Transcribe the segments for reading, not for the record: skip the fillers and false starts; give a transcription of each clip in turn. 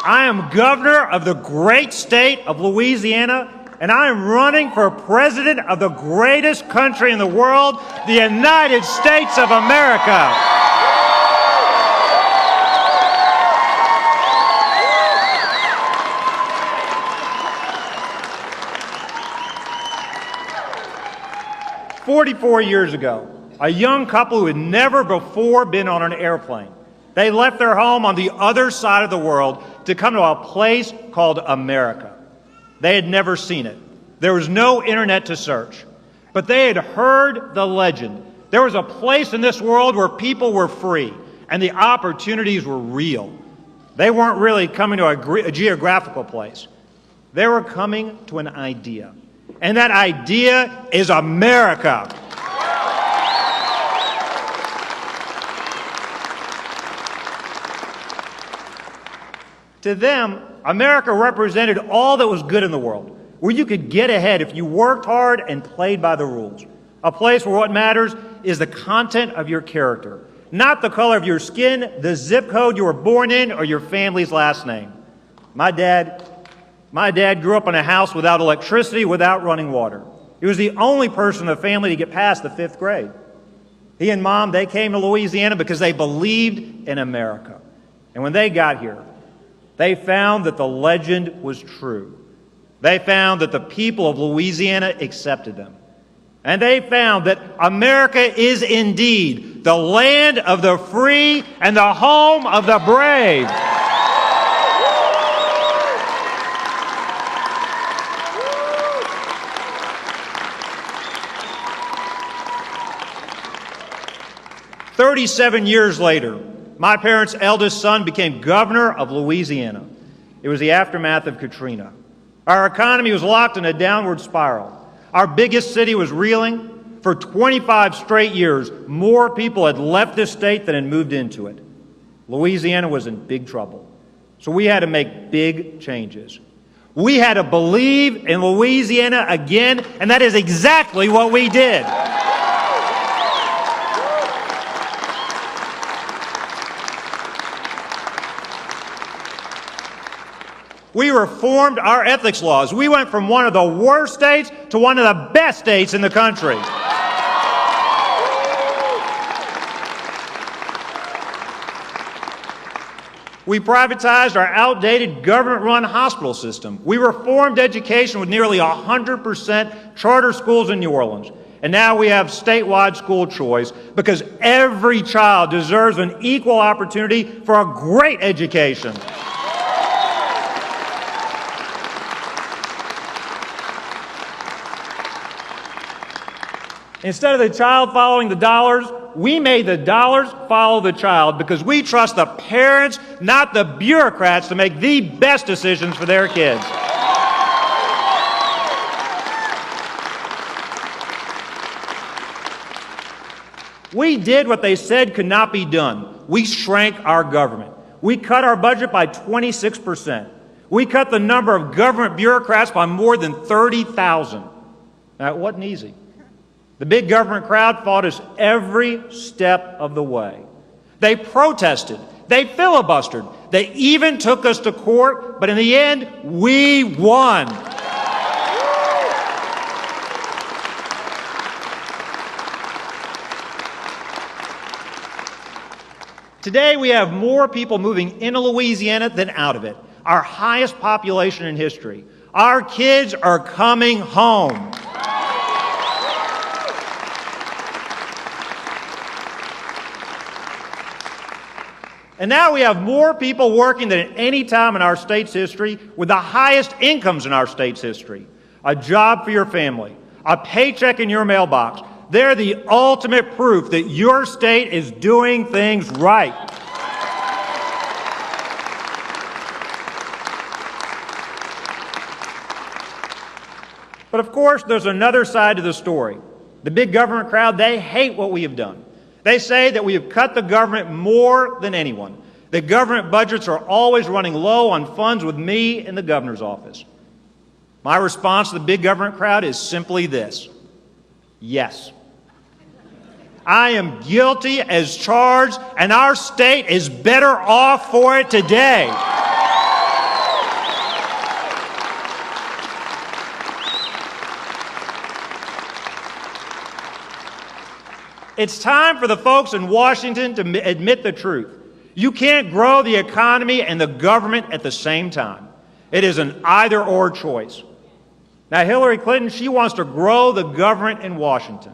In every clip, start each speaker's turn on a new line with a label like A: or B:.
A: I am governor of the great state of Louisiana, and I am running for president of the greatest country in the world, the United States of America. "44 years ago, a young couple who had never before been on an airplane, they left their home on the other side of the world to come to a place called America. They had never seen it. There was no internet to search, but they had heard the legend. There was a place in this world where people were free and the opportunities were real. They weren't really coming to a geographical place. They were coming to an idea, and that idea is America. To them, America represented all that was good in the world, where you could get ahead if you worked hard and played by the rules. A place where what matters is the content of your character, not the color of your skin, the zip code you were born in, or your family's last name. My dad grew up in a house without electricity, without running water. He was the only person in the family to get past the 5th grade. He and Mom, they came to Louisiana because they believed in America. And when they got here, they found that the legend was true. They found that the people of Louisiana accepted them. And they found that America is indeed the land of the free and the home of the brave. "37 years later, my parents' eldest son became governor of Louisiana. It was the aftermath of Katrina. Our economy was locked in a downward spiral. Our biggest city was reeling. For 25 straight years, more people had left this state than had moved into it. Louisiana was in big trouble. So we had to make big changes. We had to believe in Louisiana again, and that is exactly what we did. We reformed our ethics laws. We went from one of the worst states to one of the best states in the country. We privatized our outdated government-run hospital system. We reformed education with nearly 100% charter schools in New Orleans. And now we have statewide school choice because every child deserves an equal opportunity for a great education. Instead of the child following the dollars, we made the dollars follow the child because we trust the parents, not the bureaucrats, to make the best decisions for their kids. We did what they said could not be done. We shrank our government. We cut our budget by 26%. We cut the number of government bureaucrats by more than 30,000. Now, it wasn't easy. The big government crowd fought us every step of the way. They protested. They filibustered. They even took us to court, but in the end, we won. Today, we have more people moving into Louisiana than out of it, our highest population in history. Our kids are coming home. And now we have more people working than at any time in our state's history, with the highest incomes in our state's history. A job for your family, a paycheck in your mailbox. They're the ultimate proof that your state is doing things right. But of course, there's another side to the story. The big government crowd, they hate what we have done. They say that we have cut the government more than anyone. The government budgets are always running low on funds with me in the governor's office. My response to the big government crowd is simply this: yes. I am guilty as charged, and our state is better off for it today. It's time for the folks in Washington to admit the truth. You can't grow the economy and the government at the same time. It is an either-or choice. Now, Hillary Clinton, she wants to grow the government in Washington.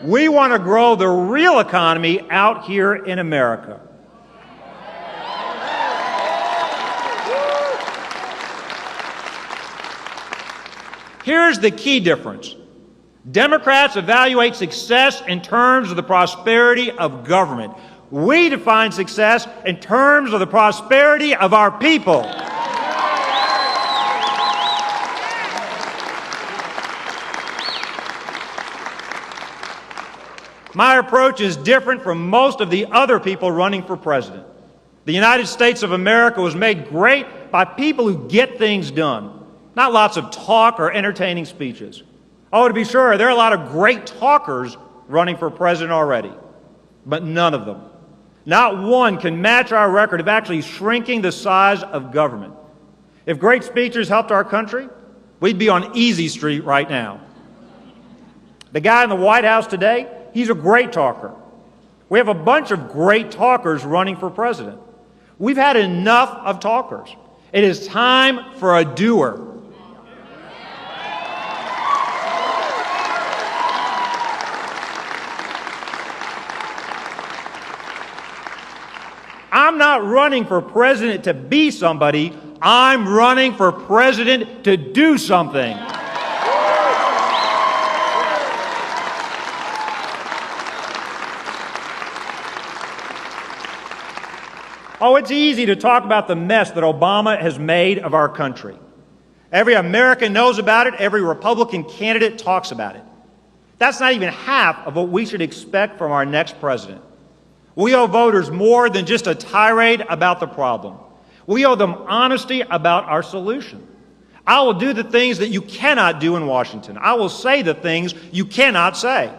A: We want to grow the real economy out here in America. Here's the key difference. Democrats evaluate success in terms of the prosperity of government. We define success in terms of the prosperity of our people. My approach is different from most of the other people running for president. The United States of America was made great by people who get things done, not lots of talk or entertaining speeches. Oh, to be sure, there are a lot of great talkers running for president already, but none of them. Not one can match our record of actually shrinking the size of government. If great speeches helped our country, we'd be on Easy Street right now. The guy in the White House today, he's a great talker. We have a bunch of great talkers running for president. We've had enough of talkers. It is time for a doer. I'm not running for president to be somebody. I'm running for president to do something. Oh, it's easy to talk about the mess that Obama has made of our country. Every American knows about it. Every Republican candidate talks about it. That's not even half of what we should expect from our next president. We owe voters more than just a tirade about the problem. We owe them honesty about our solution. I will do the things that you cannot do in Washington. I will say the things you cannot say.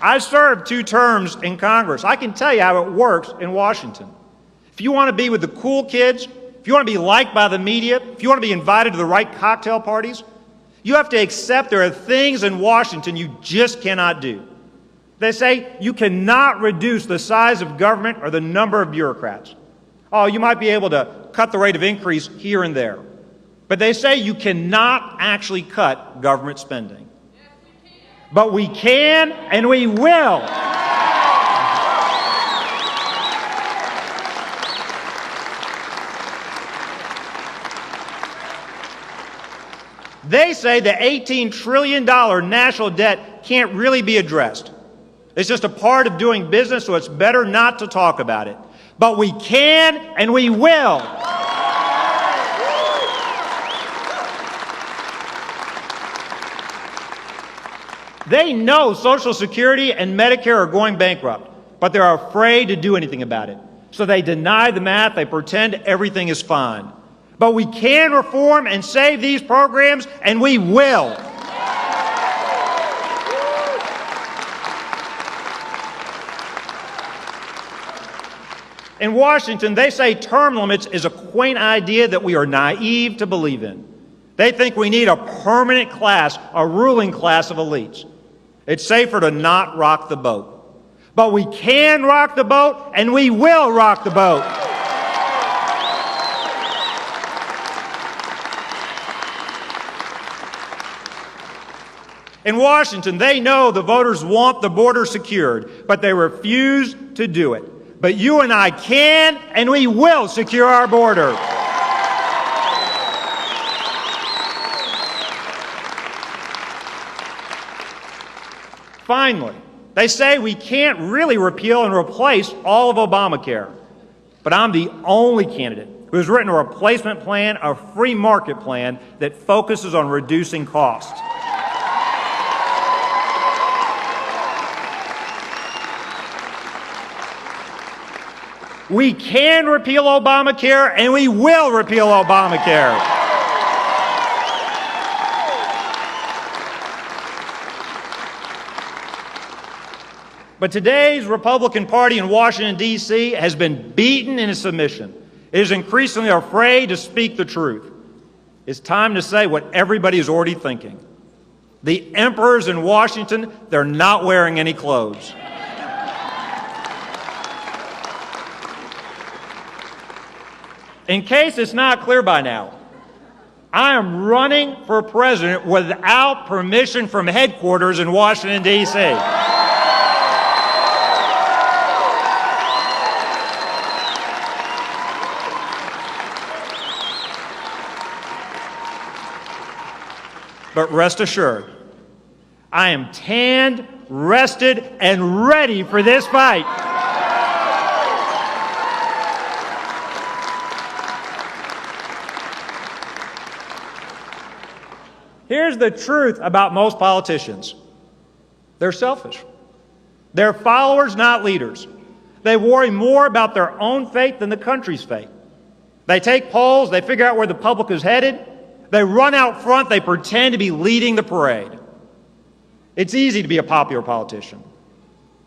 A: I served 2 terms in Congress. I can tell you how it works in Washington. If you want to be with the cool kids, if you want to be liked by the media, if you want to be invited to the right cocktail parties, you have to accept there are things in Washington you just cannot do. They say you cannot reduce the size of government or the number of bureaucrats. Oh, you might be able to cut the rate of increase here and there. But they say you cannot actually cut government spending. But we can and we will. They say the $18 trillion national debt can't really be addressed. It's just a part of doing business, so it's better not to talk about it. But we can and we will. They know Social Security and Medicare are going bankrupt, but they're afraid to do anything about it. So they deny the math, they pretend everything is fine. But we can reform and save these programs, and we will. In Washington, they say term limits is a quaint idea that we are naive to believe in. They think we need a permanent class, a ruling class of elites. It's safer to not rock the boat. But we can rock the boat, and we will rock the boat. In Washington, they know the voters want the border secured, but they refuse to do it. But you and I can, and we will secure our border. Finally, they say we can't really repeal and replace all of Obamacare. But I'm the only candidate who has written a replacement plan, a free market plan that focuses on reducing costs. We can repeal Obamacare, and we will repeal Obamacare. But today's Republican Party in Washington, D.C. has been beaten into submission. It is increasingly afraid to speak the truth. It's time to say what everybody is already thinking. The emperors in Washington, they're not wearing any clothes. In case it's not clear by now, I am running for president without permission from headquarters in Washington, D.C. But rest assured, I am tanned, rested, and ready for this fight. Here's the truth about most politicians. They're selfish. They're followers, not leaders. They worry more about their own fate than the country's fate. They take polls, they figure out where the public is headed, they run out front, they pretend to be leading the parade. It's easy to be a popular politician.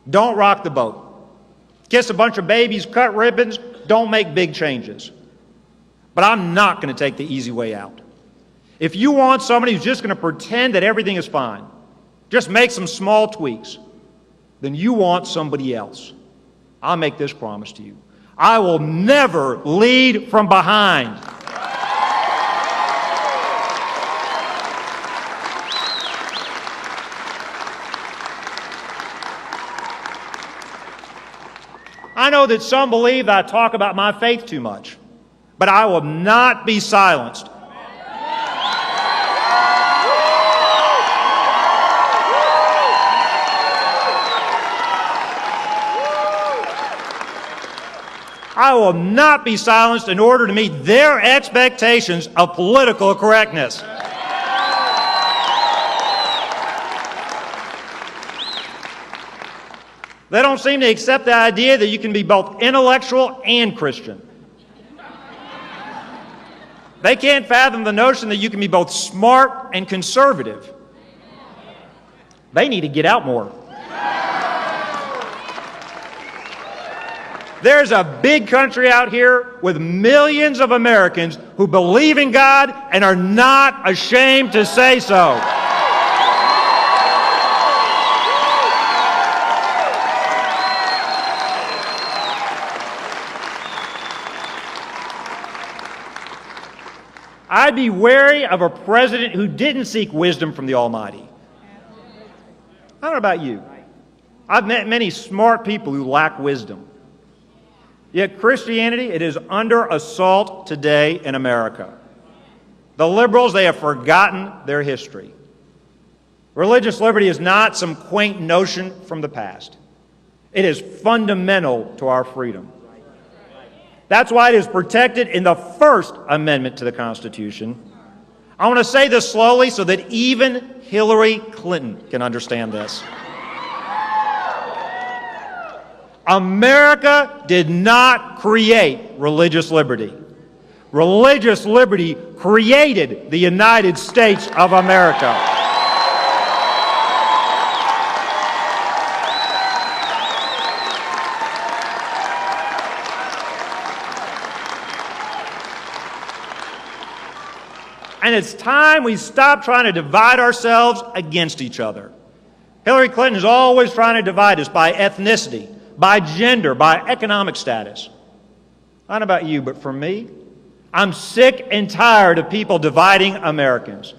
A: Don't rock the boat. Kiss a bunch of babies, cut ribbons, don't make big changes. But I'm not going to take the easy way out. If you want somebody who's just going to pretend that everything is fine, just make some small tweaks, then you want somebody else. I'll make this promise to you. I will never lead from behind. I know that some believe that I talk about my faith too much, but I will not be silenced. I will not be silenced in order to meet their expectations of political correctness. They don't seem to accept the idea that you can be both intellectual and Christian. They can't fathom the notion that you can be both smart and conservative. They need to get out more. There's a big country out here with millions of Americans who believe in God and are not ashamed to say so. I'd be wary of a president who didn't seek wisdom from the Almighty. I don't know about you. I've met many smart people who lack wisdom. Yet Christianity, it is under assault today in America. The liberals, they have forgotten their history. Religious liberty is not some quaint notion from the past. It is fundamental to our freedom. That's why it is protected in the First Amendment to the Constitution. I want to say this slowly so that even Hillary Clinton can understand this. America did not create religious liberty. Religious liberty created the United States of America. And it's time we stop trying to divide ourselves against each other. Hillary Clinton is always trying to divide us by ethnicity, by gender, by economic status. I don't know about you, but for me, I'm sick and tired of people dividing Americans.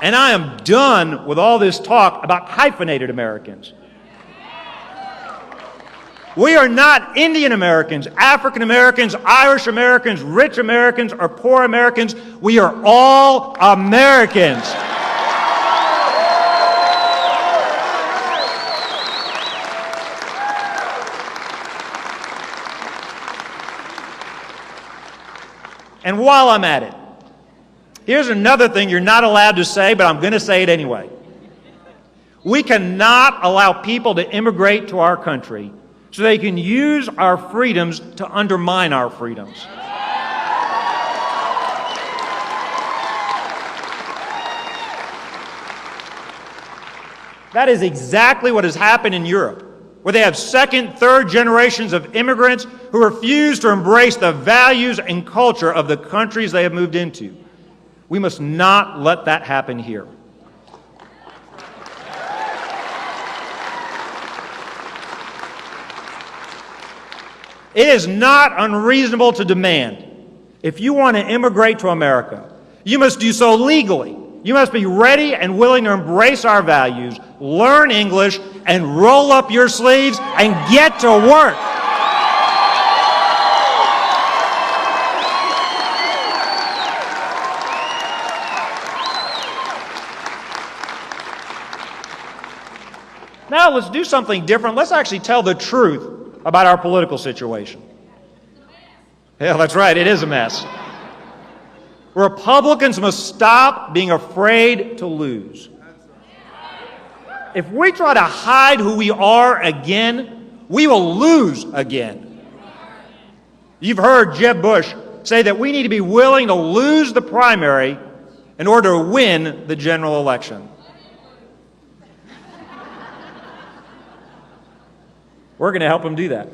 A: And I am done with all this talk about hyphenated Americans. We are not Indian Americans, African Americans, Irish Americans, rich Americans, or poor Americans. We are all Americans. And while I'm at it, here's another thing you're not allowed to say, but I'm going to say it anyway. We cannot allow people to immigrate to our country so they can use our freedoms to undermine our freedoms. That is exactly what has happened in Europe, where they have second, third generations of immigrants who refuse to embrace the values and culture of the countries they have moved into. We must not let that happen here. It is not unreasonable to demand, if you want to immigrate to America, you must do so legally. You must be ready and willing to embrace our values, learn English, and roll up your sleeves and get to work. Now let's do something different. Let's actually tell the truth about our political situation. Yeah, that's right, it is a mess. Republicans must stop being afraid to lose. If we try to hide who we are again, we will lose again. You've heard Jeb Bush say that we need to be willing to lose the primary in order to win the general election. We're going to help him do that.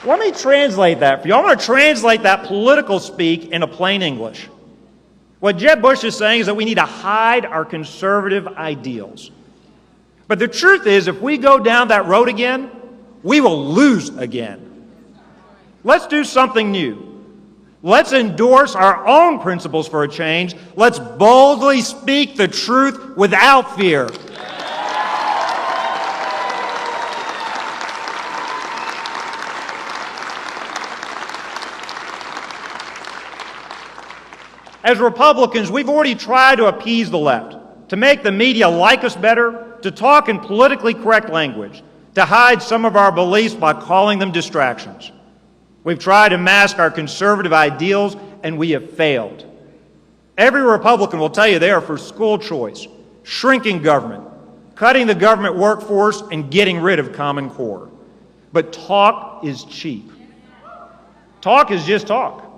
A: Let me translate that for you. I want to translate that political speak into plain English. What Jeb Bush is saying is that we need to hide our conservative ideals. But the truth is, if we go down that road again, we will lose again. Let's do something new. Let's endorse our own principles for a change. Let's boldly speak the truth without fear. As Republicans, we've already tried to appease the left, to make the media like us better, to talk in politically correct language, to hide some of our beliefs by calling them distractions. We've tried to mask our conservative ideals, and we have failed. Every Republican will tell you they are for school choice, shrinking government, cutting the government workforce, and getting rid of Common Core. But talk is cheap. Talk is just talk.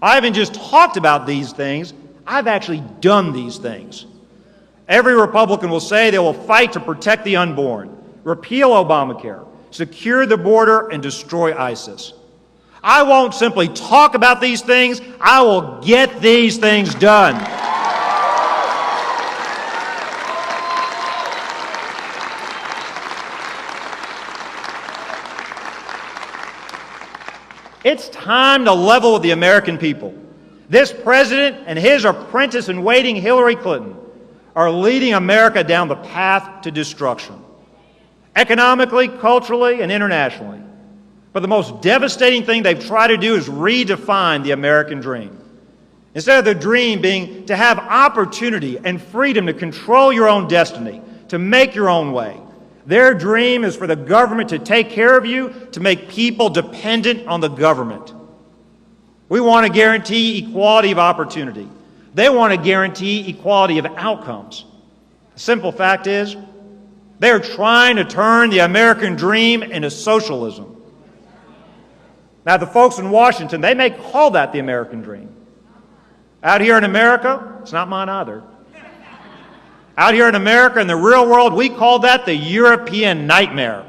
A: I haven't just talked about these things, I've actually done these things. Every Republican will say they will fight to protect the unborn, repeal Obamacare, secure the border, and destroy ISIS. I won't simply talk about these things, I will get these things done. It's time to level with the American people. This president and his apprentice-in-waiting Hillary Clinton are leading America down the path to destruction, economically, culturally, and internationally. But the most devastating thing they've tried to do is redefine the American dream. Instead of the dream being to have opportunity and freedom to control your own destiny, to make your own way, their dream is for the government to take care of you, to make people dependent on the government. We want to guarantee equality of opportunity. They want to guarantee equality of outcomes. The simple fact is, they're trying to turn the American dream into socialism. Now, the folks in Washington, they may call that the American dream. Out here in America, it's not mine either. Out here in America, in the real world, we call that the European nightmare.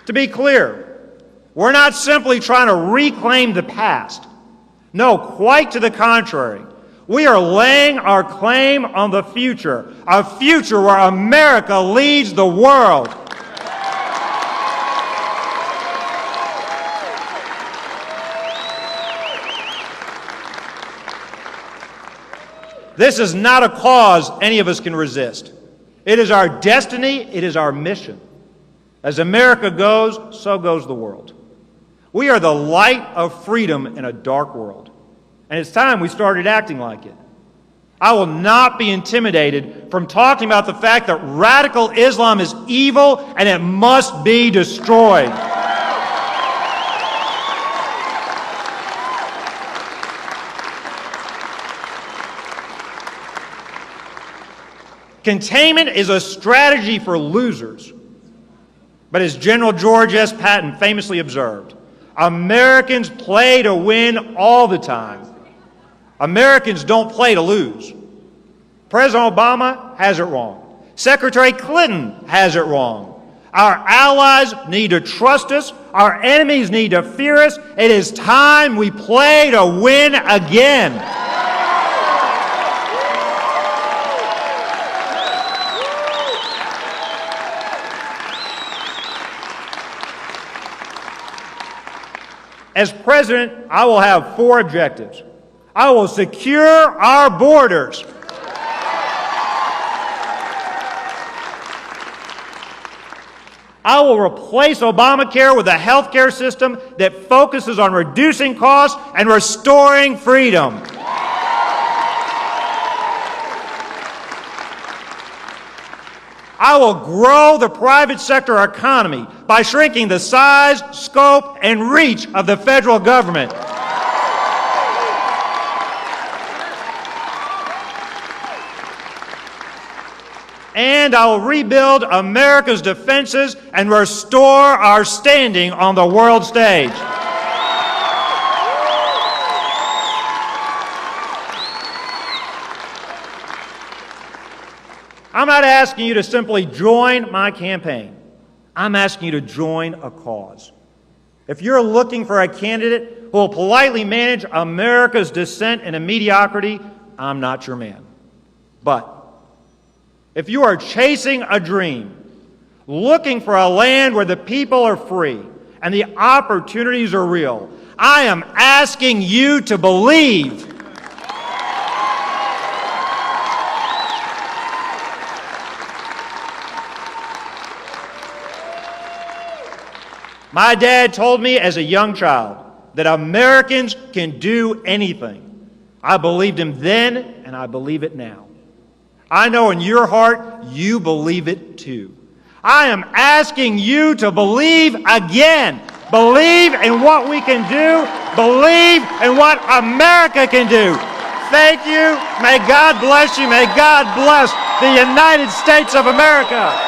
A: To be clear, we're not simply trying to reclaim the past. No, quite to the contrary. We are laying our claim on the future, a future where America leads the world. This is not a cause any of us can resist. It is our destiny, it is our mission. As America goes, so goes the world. We are the light of freedom in a dark world. And it's time we started acting like it. I will not be intimidated from talking about the fact that radical Islam is evil and it must be destroyed. Containment is a strategy for losers. But as General George S. Patton famously observed, Americans play to win all the time. Americans don't play to lose. President Obama has it wrong. Secretary Clinton has it wrong. Our allies need to trust us. Our enemies need to fear us. It is time we play to win again. As president, I will have 4 objectives. I will secure our borders. I will replace Obamacare with a health care system that focuses on reducing costs and restoring freedom. I will grow the private sector economy by shrinking the size, scope, and reach of the federal government. And I will rebuild America's defenses and restore our standing on the world stage. I'm not asking you to simply join my campaign. I'm asking you to join a cause. If you're looking for a candidate who will politely manage America's descent into mediocrity, I'm not your man. But if you are chasing a dream, looking for a land where the people are free and the opportunities are real, I am asking you to believe. My dad told me as a young child that Americans can do anything. I believed him then, and I believe it now. I know in your heart you believe it too. I am asking you to believe again. Believe in what we can do. Believe in what America can do. Thank you. May God bless you. May God bless the United States of America.